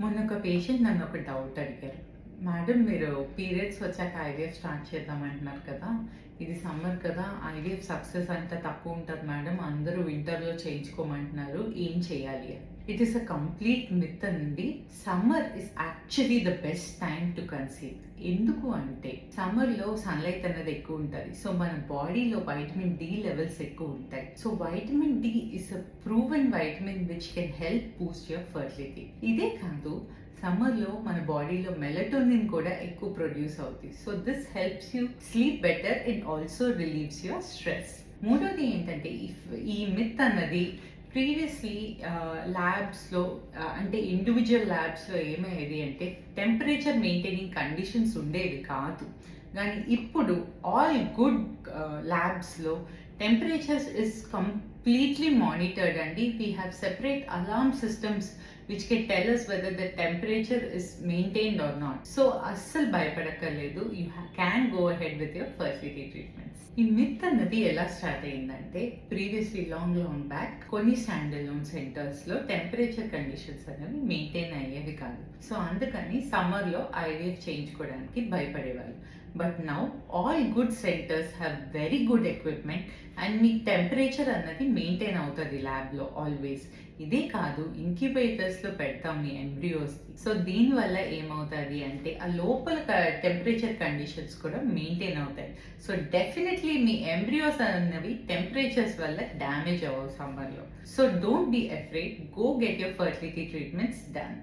మొన్న ఒక పేషెంట్ నన్ను ఒక డౌట్ అడిగారు. మేడం మీరు పీరియడ్స్ వచ్చాక ఐవీఎఫ్ స్టార్ట్ చేద్దామంటున్నారు కదా! ఇది సమ్మర్ కదా! ఐవీఎఫ్ సక్సెస్ అంతా తక్కువ ఉంటది మేడం. అందరూ వింటర్‌లో చేయించుకోమంటున్నారు. ఏం చేయాలి అని. It is a complete myth అండి. Summer is actually the best time to conceive. ఎందుకు అంటే సమ్మర్‌లో సన్‌లైట్ అనేది ఎక్కువ ఉంటది. సో మన బాడీలో వైటమిన్ డి లెవెల్స్ ఎక్కువ ఉంటాయి. So vitamin D is a proven vitamin which can help boost your fertility. ఇదే కాదు సమ్మర్‌లో మన బాడీలో మెలటోనిన్ కూడా ఎక్కువ ప్రొడ్యూస్ అవుతుంది. So this helps you sleep better and also relieves your stress. మూడోది ఏంటంటే ఈ మిత్ అన్నది ప్రీవియస్లీ ల్యాబ్స్లో అంటే ఇండివిజువల్ ల్యాబ్స్లో ఏమయ్యేది అంటే టెంపరేచర్ మెయింటైనింగ్ కండిషన్స్ ఉండేవి కాదు. కానీ ఇప్పుడు ఆల్ గుడ్ ల్యాబ్స్లో temperatures is completely monitored and we have separate alarm systems which can tell us whether the temperature is maintained or not. So అస్సలు భయపడక్కర్లేదు. You can go ahead with your fertility treatments. ఈ myth అన్నది ఎలా start అయిందంటే previously long back కొన్ని standalone centres లో temperature conditions అనేవి maintain అయ్యేవి కాదు. సో అందుకని సమ్మర్ లో ఐవీఎఫ్ చేయించుకోవడానికి భయపడేవాళ్ళు. But now all good centres have very good equipment and మీ టెంపరేచర్ అన్నది మెయింటైన్ అవుతుంది ల్యాబ్లో ఆల్వేస్. ఇదే కాదు ఇంక్యుబేటర్స్లో పెడతాం మీ ఎంబ్రియోస్. సో దీనివల్ల ఏమవుతుంది అంటే ఆ లోపల టెంపరేచర్ కండిషన్స్ కూడా మెయింటైన్ అవుతాయి. సో డెఫినెట్లీ మీ ఎంబ్రియోస్ అన్నవి టెంపరేచర్స్ వల్ల డ్యామేజ్ అవ్వవు సమ్మర్లో. So don't be afraid, go get your fertility treatments done.